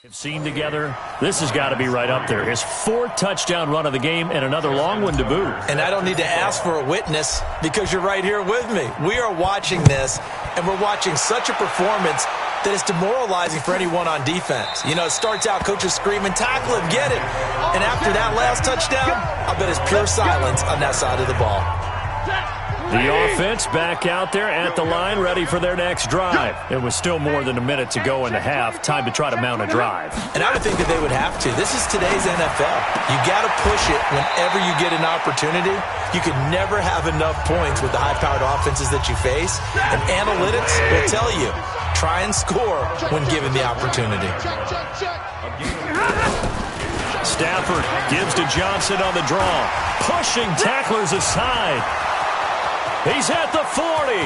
Seen together, this has got to be right up there. His fourth touchdown run of the game and another long one to boot. And I don't need to ask for a witness because you're right here with me. We are watching this, and we're watching such a performance that is demoralizing for anyone on defense. You know, it starts out, coaches screaming, tackle him, get it. And after that last touchdown, I bet it's pure silence on that side of the ball. The offense back out there at the line, ready for their next drive. It was still more than a minute to go in the half. Time to try to mount a drive. And I would think that they would have to. This is today's NFL. You got to push it whenever you get an opportunity. You can never have enough points with the high-powered offenses that you face. And analytics will tell you, try and score when given the opportunity. Stafford gives to Johnson on the draw. Pushing tacklers aside. He's at the 40,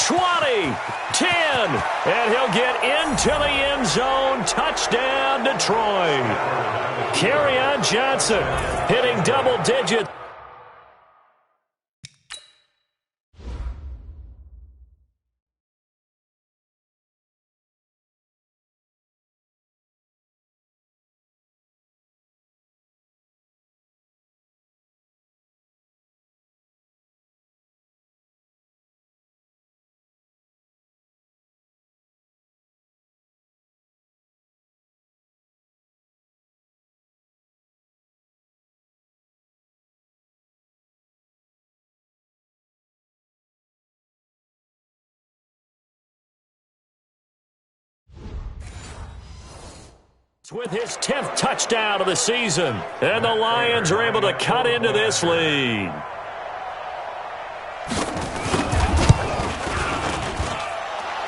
20, 10, and he'll get into the end zone. Touchdown, Detroit. Kerryon Johnson hitting double digits. With his 10th touchdown of the season, and the Lions are able to cut into this lead.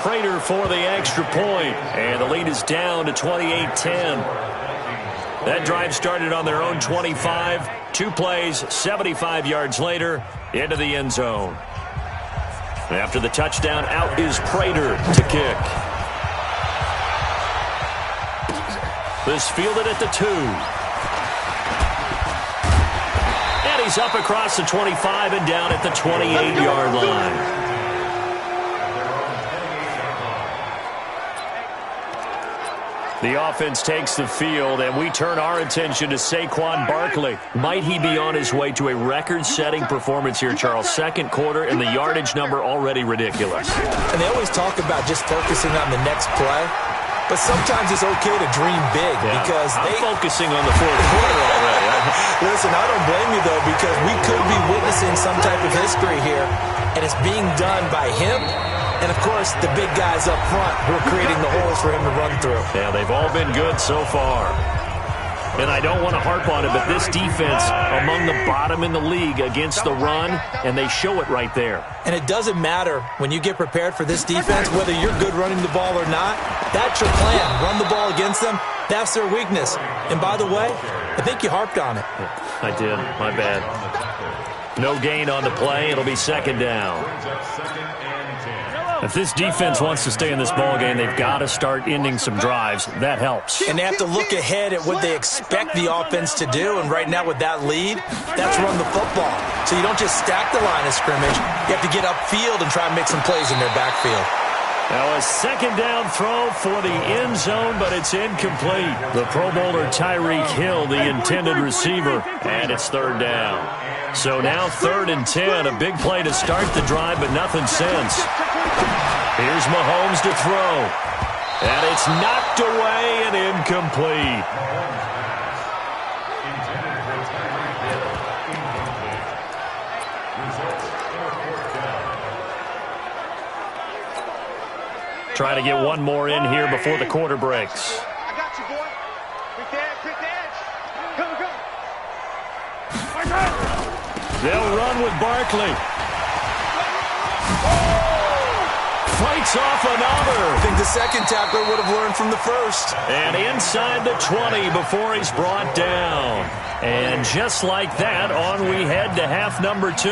Prater for the extra point, and the lead is down to 28-10. That drive started on their own 25, 2 plays, 75 yards later, into the end zone. After the touchdown, out is Prater to kick. This fielded at the 2. And he's up across the 25 and down at the 28-yard line. The offense takes the field, and we turn our attention to Saquon Barkley. Might he be on his way to a record-setting performance here, Charles? Second quarter, and the yardage number already ridiculous. And they always talk about just focusing on the next play. But sometimes it's okay to dream big because I'm focusing on the fourth quarter already. Listen, I don't blame you, though, because we could be witnessing some type of history here, and it's being done by him and, of course, the big guys up front who are creating the holes for him to run through. Yeah, they've all been good so far. And I don't want to harp on it, but this defense among the bottom in the league against the run, and they show it right there. And it doesn't matter when you get prepared for this defense, whether you're good running the ball or not. That's your plan. Run the ball against them. That's their weakness. And by the way, I think you harped on it. I did. My bad. No gain on the play. It'll be second down. If this defense wants to stay in this ballgame, they've got to start ending some drives. That helps. And they have to look ahead at what they expect the offense to do. And right now with that lead, that's run the football. So you don't just stack the line of scrimmage. You have to get upfield and try and make some plays in their backfield. Now a second down throw for the end zone, but it's incomplete. The Pro Bowler Tyreek Hill, the intended receiver, and it's third down. So now 3rd and 10, a big play to start the drive, but nothing since. Here's Mahomes to throw. And it's knocked away and incomplete. Trying to get one more in here before the quarter breaks. I got you, boy. Quick the edge. Come. They'll run with Barkley. Fights off another. I think the second tackler would have learned from the first. And inside the 20 before he's brought down. And just like that, on we head to half number 2.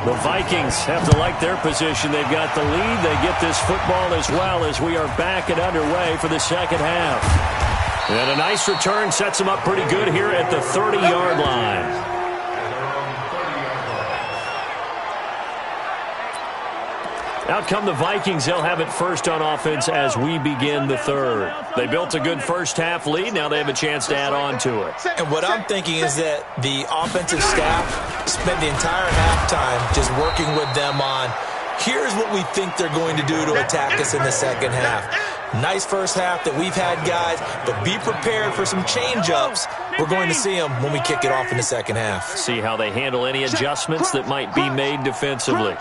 The Vikings have to like their position. They've got the lead. They get this football as well as we are back and underway for the second half. And a nice return sets them up pretty good here at the 30-yard line. Out come the Vikings. They'll have it first on offense as we begin the third. They built a good first-half lead. Now they have a chance to add on to it. And what I'm thinking is that the offensive staff spent the entire halftime just working with them on, here's what we think they're going to do to attack us in the second half. Nice first half that we've had, guys, but be prepared for some change-ups. We're going to see them when we kick it off in the second half. See how they handle any adjustments that might be made defensively.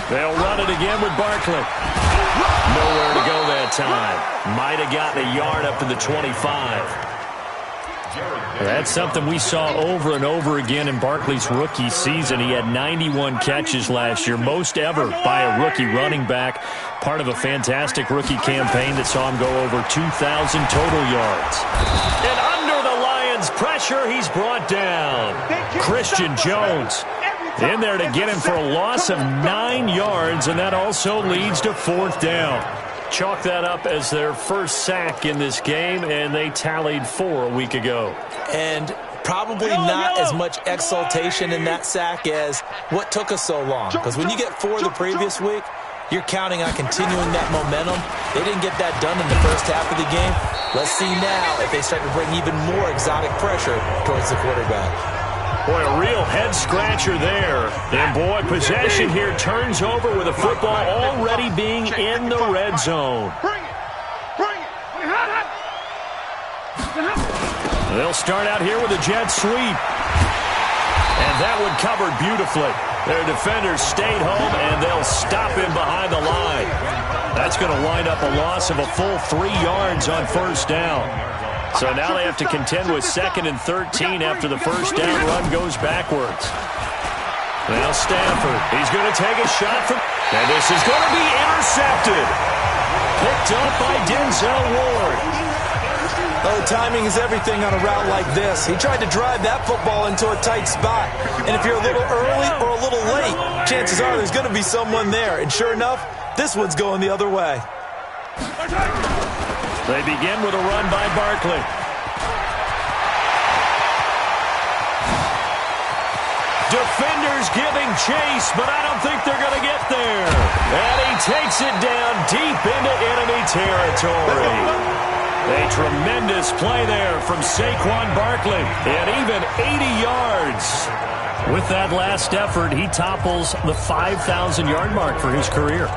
They'll run it again with Barkley. Nowhere to go that time. Might have gotten a yard up to the 25. That's something we saw over and over again in Barkley's rookie season. He had 91 catches last year, most ever by a rookie running back, part of a fantastic rookie campaign that saw him go over 2,000 total yards. And under the Lions' pressure, he's brought down. Christian Jones in there to get him for a loss of 9 yards, and that also leads to fourth down. Chalk that up as their first sack in this game, and they tallied 4 a week ago. And probably not as much exultation in that sack as what took us so long. Because when you get 4 the previous week, you're counting on continuing that momentum. They didn't get that done in the first half of the game. Let's see now if they start to bring even more exotic pressure towards the quarterback. Boy, a real head-scratcher there. And, boy, possession here turns over with the football already being in the red zone. They'll start out here with a jet sweep. And that one covered beautifully. Their defenders stayed home, and they'll stop him behind the line. That's going to wind up a loss of a full 3 yards on first down. So now they have to contend with 2nd and 13 after the first down run goes backwards. Now Stafford, he's going to take a shot from, and this is going to be intercepted. Picked up by Denzel Ward. Oh, timing is everything on a route like this. He tried to drive that football into a tight spot. And if you're a little early or a little late, chances are there's going to be someone there. And sure enough, this one's going the other way. They begin with a run by Barkley. Defenders giving chase, but I don't think they're going to get there. And he takes it down deep into enemy territory. A tremendous play there from Saquon Barkley, and even 80 yards. With that last effort, he topples the 5,000-yard mark for his career.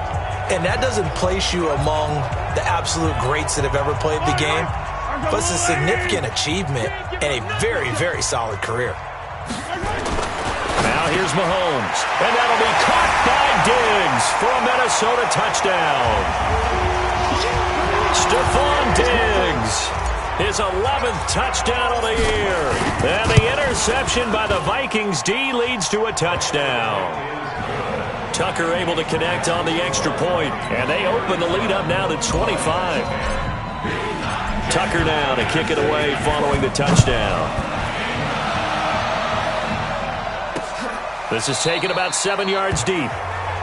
And that doesn't place you among the absolute greats that have ever played the game, but it's a significant achievement and a very, very solid career. Now here's Mahomes, and that'll be caught by Diggs for a Minnesota touchdown. Stephon Diggs, his 11th touchdown of the year. And the interception by the Vikings D leads to a touchdown. Tucker able to connect on the extra point, and they open the lead up now to 25. Tucker now to kick it away following the touchdown. This is taken about 7 yards deep.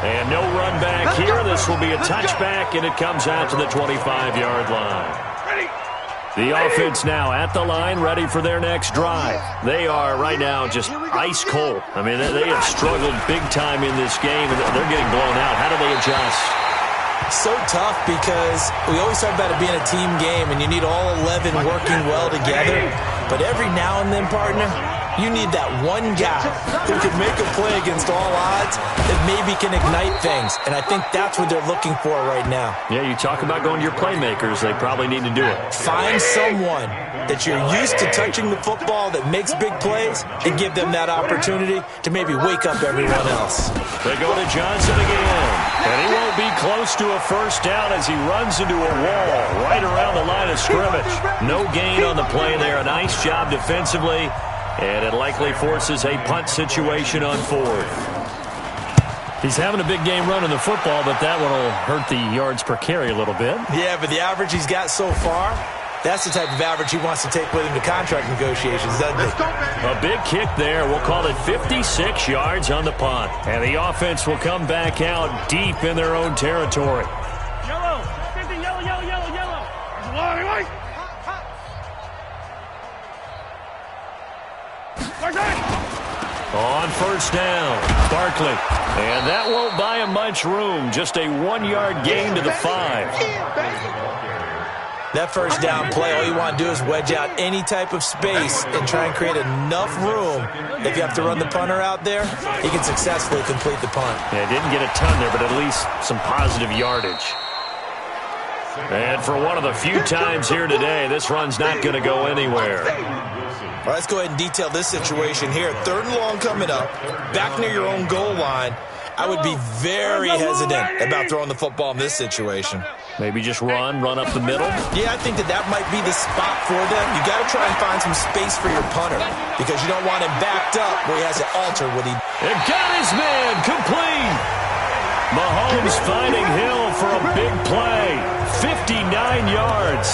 And no run back here. This will be a touchback, and it comes out to the 25-yard line. The offense now at the line, ready for their next drive. They are right now just ice cold. I mean, they have struggled big time in this game, and they're getting blown out. How do they adjust? So tough because we always talk about it being a team game, and you need all 11 working well together. But every now and then, partner, you need that one guy who can make a play against all odds that maybe can ignite things. And I think that's what they're looking for right now. Yeah, you talk about going to your playmakers. They probably need to do it. Find someone that you're used to touching the football that makes big plays and give them that opportunity to maybe wake up everyone else. They go to Johnson again. And he won't be close to a first down as he runs into a wall right around the line of scrimmage. No gain on the play there. A nice job defensively. And it likely forces a punt situation on fourth. He's having a big game running the football, but that one will hurt the yards per carry a little bit. Yeah, but the average he's got so far, that's the type of average he wants to take with him to contract negotiations, doesn't he? A big kick there. We'll call it 56 yards on the punt. And the offense will come back out deep in their own territory. Yellow. 50, yellow, yellow, yellow, yellow. There's a lot. On first down, Barkley. And that won't buy him much room. Just a 1-yard gain to the 5. That first down play, all you want to do is wedge out any type of space and try and create enough room. If you have to run the punter out there, he can successfully complete the punt. Yeah, didn't get a ton there, but at least some positive yardage. And for one of the few times here today, this run's not going to go anywhere. All right, let's go ahead and detail this situation here. 3rd and long coming up, back near your own goal line. I would be very hesitant about throwing the football in this situation. Maybe just run up the middle? Yeah, I think that might be the spot for them. You got to try and find some space for your punter because you don't want him backed up where he has to alter what he... It got his man complete. Mahomes finding Hill for a big play. 59 yards.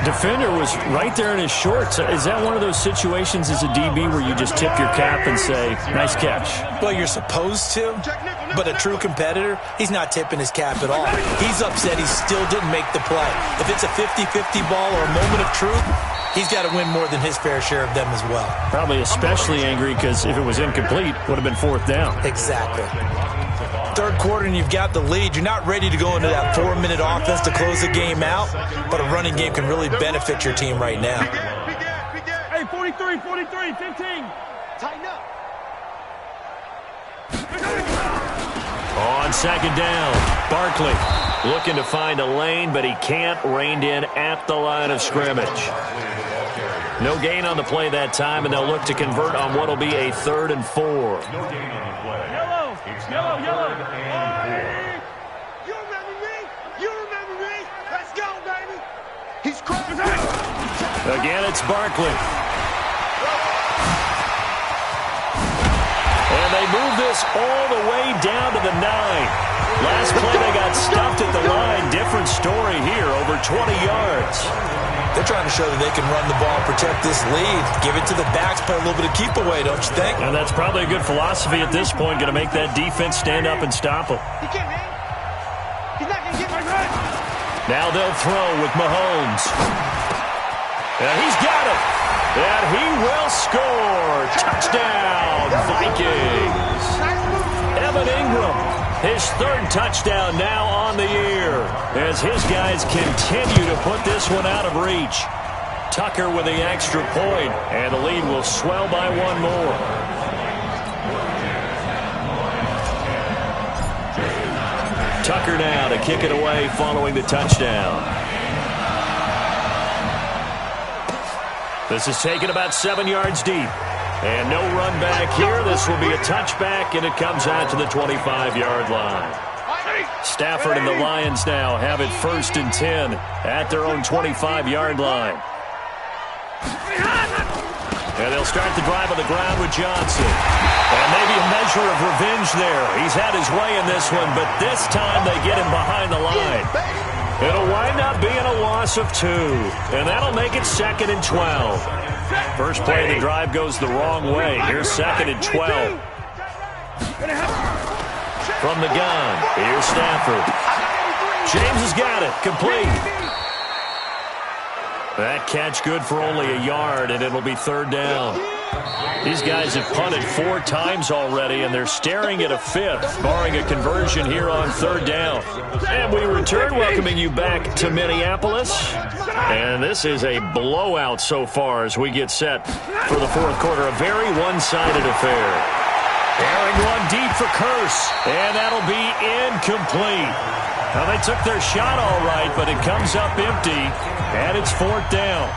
Defender was right there in his shorts. Is that one of those situations as a DB where you just tip your cap and say, nice catch? Well, you're supposed to, but a true competitor, he's not tipping his cap at all. He's upset he still didn't make the play. If it's a 50-50 ball or a moment of truth, he's got to win more than his fair share of them as well. Probably especially angry because if it was incomplete, it would have been 4th down. Exactly. 3rd quarter and you've got the lead. You're not ready to go into that 4-minute offense to close the game out, but a running game can really benefit your team right now. Hey, 43, 15. Tighten up. On 2nd down, Barkley looking to find a lane, but he can't. Reined in at the line of scrimmage. No gain on the play that time, and they'll look to convert on what will be a 3rd and 4. Yellow. You remember me? Let's go, baby. He's crazy. Again, it's Barkley. And they move this all the way down to the 9. Last play, they got stuffed at the line. Different story here, over 20 yards. They're trying to show that they can run the ball, protect this lead, give it to the backs, play a little bit of keep away, don't you think? And that's probably a good philosophy at this point, going to make that defense stand up and stop them. He can't, man. He's not going to get my run. Now they'll throw with Mahomes. And he's got it. And he will score. Touchdown, Vikings. Evan Ingram, his 3rd touchdown now on the year as his guys continue to put this one out of reach. Tucker with the extra point, and the lead will swell by 1 more. Tucker now to kick it away following the touchdown. This is taken about 7 yards deep. And no run back here. This will be a touchback, and it comes out to the 25-yard line. Stafford and the Lions now have it 1st and 10 at their own 25-yard line. And they'll start the drive on the ground with Johnson. And maybe a measure of revenge there. He's had his way in this one, but this time they get him behind the line. It'll wind up being a loss of 2, and that'll make it 2nd and 12. First play of the drive goes the wrong way. Here's 2nd and 12. From the gun, here's Stafford. James has got it, complete. That catch good for only a yard, and it'll be 3rd down. These guys have punted 4 times already, and they're staring at a 5th, barring a conversion here on 3rd down. And we return, welcoming you back to Minneapolis. And this is a blowout so far as we get set for the 4th quarter. A very one-sided affair. Airing one deep for Curse, and that'll be incomplete. Now, they took their shot all right, but it comes up empty, and it's 4th down.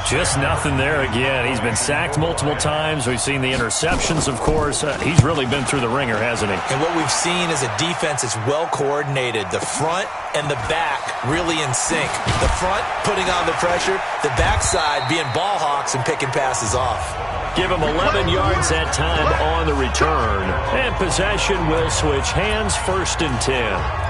Just nothing there again. He's been sacked multiple times. We've seen the interceptions, of course. He's really been through the ringer, hasn't he? And what we've seen is a defense that's well coordinated. The front and the back really in sync. The front putting on the pressure. The backside being ball hawks and picking passes off. Give him 11 yards that time on the return. And possession will switch hands, 1st and 10.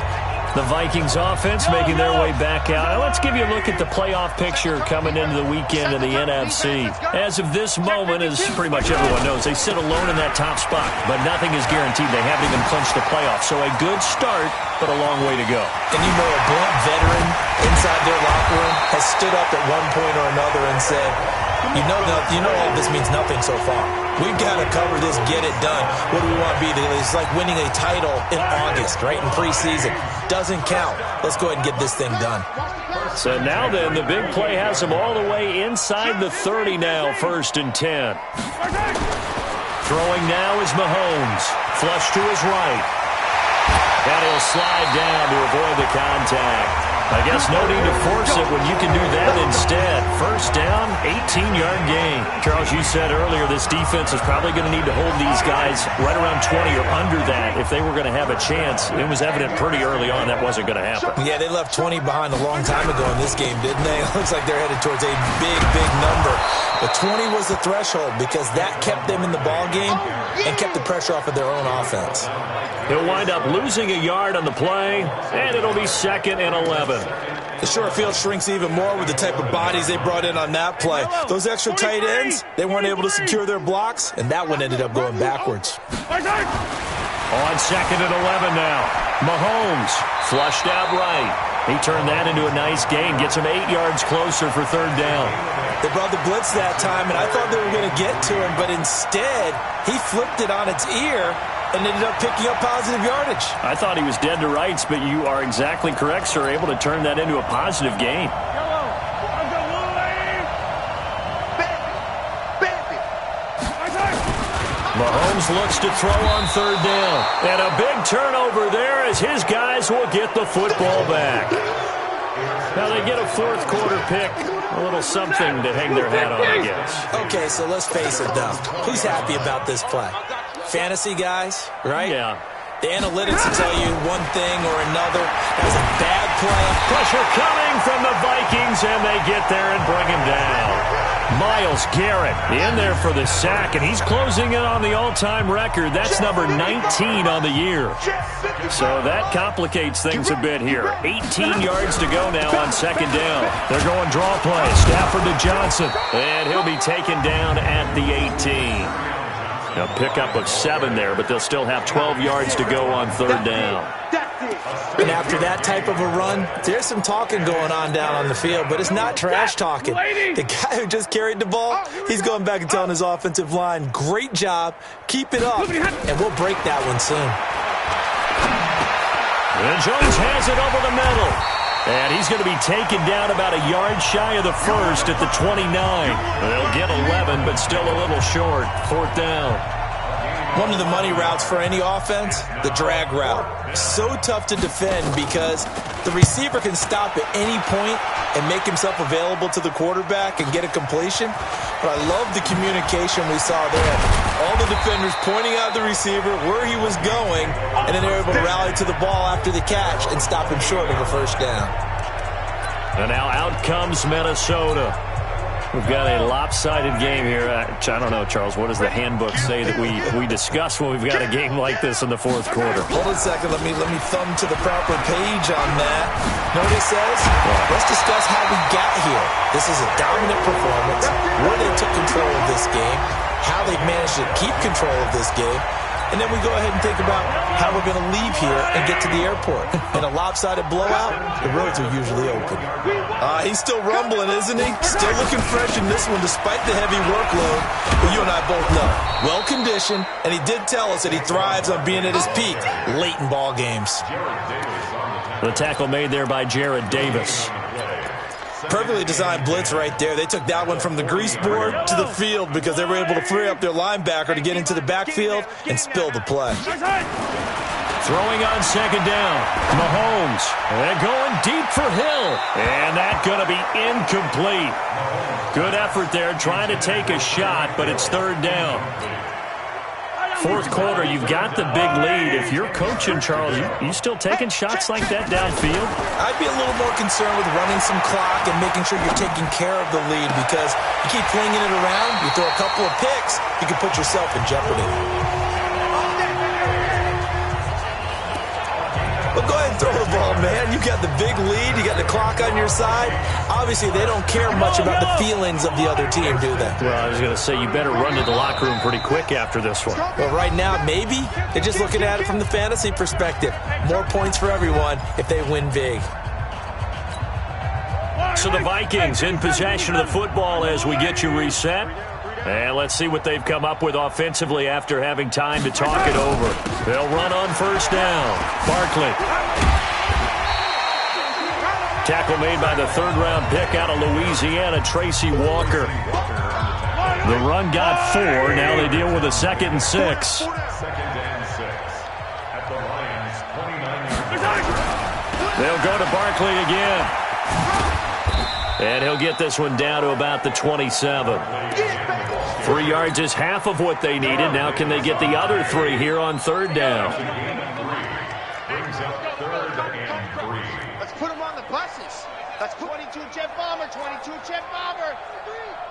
The Vikings offense making their way back out. Now let's give you a look at the playoff picture coming into the weekend in the NFC. As of this moment, as pretty much everyone knows, they sit alone in that top spot, but nothing is guaranteed. They haven't even clinched the playoffs. So a good start, but a long way to go. And you know a blunt veteran inside their locker room has stood up at one point or another and said, You know all this means nothing so far. We've got to cover this, get it done. What do we want to be? It's like winning a title in August, right, in preseason. Doesn't count. Let's go ahead and get this thing done. So now then, the big play has him all the way inside the 30 now, 1st and 10. Throwing now is Mahomes. Flush to his right. And he'll slide down to avoid the contact. I guess no need to force it when you can do that instead. 1st down, 18-yard gain. Charles, you said earlier this defense is probably going to need to hold these guys right around 20 or under that if they were going to have a chance. It was evident pretty early on that wasn't going to happen. Yeah, they left 20 behind a long time ago in this game, didn't they? It looks like they're headed towards a big, big number. But 20 was the threshold because that kept them in the ball game and kept the pressure off of their own offense. He'll wind up losing a yard on the play, and it'll be 2nd and 11. The short field shrinks even more with the type of bodies they brought in on that play. Those extra tight ends, they weren't able to secure their blocks, and that one ended up going backwards. On 2nd and 11 now. Mahomes flushed out right. He turned that into a nice gain, gets him 8 yards closer for 3rd down. They brought the blitz that time, and I thought they were going to get to him, but instead, he flipped it on its ear and ended up picking up positive yardage. I thought he was dead to rights, but you are exactly correct, sir, able to turn that into a positive gain. Mahomes looks to throw on 3rd down. And a big turnover there as his guys will get the football back. Now they get a 4th quarter pick. A little something to hang their hat on, I guess. Okay, so let's face it, though. Who's happy about this play? Fantasy guys, right? Yeah. The analytics will tell you one thing or another. That was a bad play. Pressure coming from the Vikings, and they get there and bring him down. Myles Garrett in there for the sack, and he's closing in on the all-time record. That's number 19 on the year. So that complicates things a bit here. 18 yards to go now on 2nd down. They're going draw play. Stafford to Johnson, and he'll be taken down at the 18. A pickup of 7 there, but they'll still have 12 yards to go on 3rd down. And after that type of a run, there's some talking going on down on the field, but it's not trash talking. The guy who just carried the ball, he's going back and telling his offensive line, great job, keep it up, and we'll break that one soon. And Jones has it over the middle. And he's going to be taken down about a yard shy of the 1st at the 29. They'll get 11, but still a little short. 4th down. One of the money routes for any offense, the drag route. So tough to defend because the receiver can stop at any point and make himself available to the quarterback and get a completion. But I love the communication we saw there. All the defenders pointing out the receiver, where he was going, and then they're able to rally to the ball after the catch and stop him short of a 1st down. And now out comes Minnesota. We've got a lopsided game here. I don't know, Charles, what does the handbook say that we discuss when we've got a game like this in the 4th quarter? Hold on a second. Let me thumb to the proper page on that. Know what it says? Let's discuss how we got here. This is a dominant performance, where they took control of this game, how they've managed to keep control of this game, and then we go ahead and think about how we're going to leave here and get to the airport. In a lopsided blowout, the roads are usually open. He's still rumbling, isn't he? Still looking fresh in this one despite the heavy workload. But you and I both know, well-conditioned, and he did tell us that he thrives on being at his peak late in ball games. The tackle made there by Jared Davis. Perfectly designed blitz right there. They took that one from the grease board to the field because they were able to free up their linebacker to get into the backfield and spill the play. Throwing on 2nd down. Mahomes. And going deep for Hill. And that's going to be incomplete. Good effort there trying to take a shot, but it's 3rd down. 4th quarter, you've got the big lead. If you're coaching, Charles, you still taking shots like that downfield? I'd be a little more concerned with running some clock and making sure you're taking care of the lead because you keep flinging it around, you throw a couple of picks, you can put yourself in jeopardy. But go ahead and throw the ball, man. You got the big lead. You got the clock on your side. Obviously, they don't care much about the feelings of the other team, do they? Well, I was going to say, you better run to the locker room pretty quick after this one. Well, right now, maybe. They're just looking at it from the fantasy perspective. More points for everyone if they win big. So the Vikings in possession of the football as we get you reset. And let's see what they've come up with offensively after having time to talk it over. They'll run on first down. Barkley. Tackle made by the third-round pick out of Louisiana, Tracy Walker. The run got 4. Now they deal with a 2nd and 6. They'll go to Barkley again. And he'll get this one down to about the 27. 3 yards is half of what they needed. Now can they get the other 3 here on third down? Let's put them on the buses. Let's put 22 jet bomber, 22 jet bomber,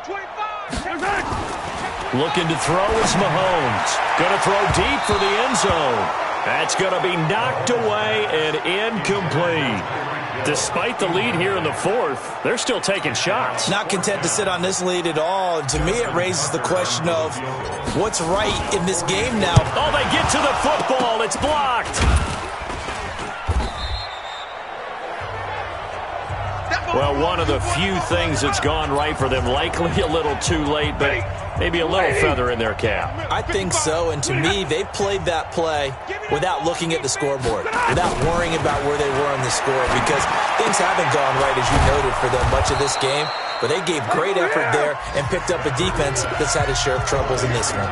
25. Looking to throw is Mahomes. Going to throw deep for the end zone. That's going to be knocked away and incomplete. Despite the lead here in the 4th, they're still taking shots. Not content to sit on this lead at all. And to me, it raises the question of what's right in this game now. Oh, they get to the football. It's blocked. Well, one of the few things that's gone right for them. Likely a little too late, but maybe a little feather in their cap. I think so, and to me, they played that play without looking at the scoreboard, without worrying about where they were on the score, because things haven't gone right, as you noted, for them much of this game. But they gave great effort there and picked up a defense that's had its share of troubles in this one.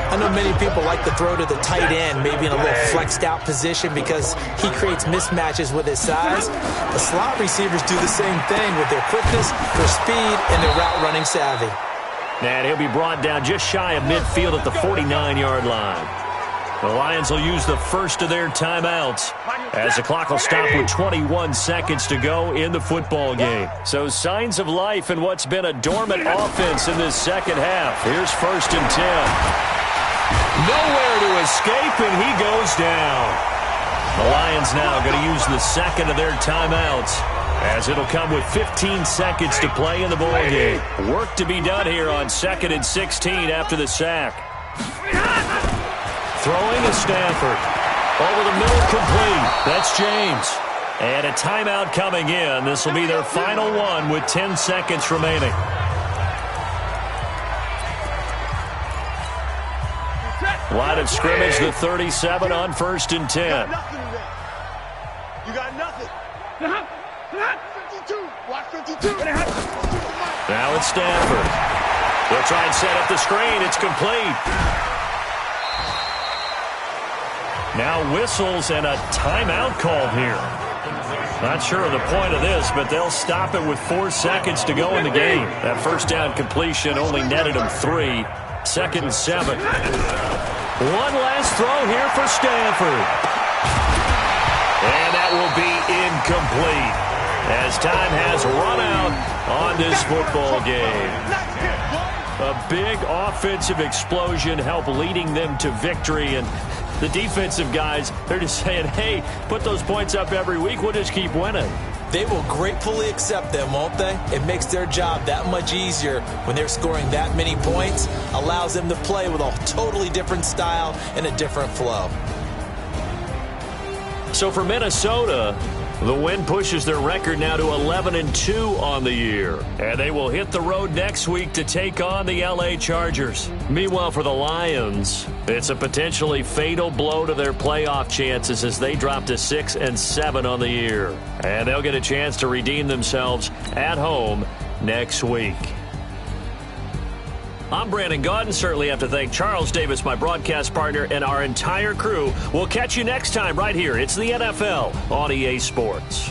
I know many people like to throw to the tight end, maybe in a little flexed out position because he creates mismatches with his size. The slot receivers do the same thing with their quickness, their speed, and their route running savvy. And he'll be brought down just shy of midfield at the 49-yard line. The Lions will use the first of their timeouts as the clock will stop with 21 seconds to go in the football game. So signs of life in what's been a dormant offense in this second half. Here's 1st and 10. Nowhere to escape, and he goes down. The Lions now going to use the second of their timeouts as it'll come with 15 seconds to play in the ball game. Work to be done here on 2nd and 16 after the sack. Throwing is Stafford. Over the middle, complete. That's James. And a timeout coming in. This will be their final one with 10 seconds remaining. Line of scrimmage, the 37 on 1st and 10. You got nothing. 52. Watch 52. Now it's Stafford. They'll try and set up the screen. It's complete. Now whistles and a timeout called here. Not sure of the point of this, but they'll stop it with 4 seconds to go in the game. That first down completion only netted them 3. 2nd and 7. One last throw here for Stafford. And that will be incomplete as time has run out on this football game. A big offensive explosion helped leading them to victory, and the defensive guys, they're just saying, hey, put those points up every week, we'll just keep winning. They will gratefully accept them, won't they? It makes their job that much easier when they're scoring that many points, allows them to play with a totally different style and a different flow. So for Minnesota, the win pushes their record now to 11-2 on the year. And they will hit the road next week to take on the LA Chargers. Meanwhile, for the Lions, it's a potentially fatal blow to their playoff chances as they drop to 6-7 on the year. And they'll get a chance to redeem themselves at home next week. I'm Brandon Gaudin. Certainly have to thank Charles Davis, my broadcast partner, and our entire crew. We'll catch you next time right here. It's the NFL on EA Sports.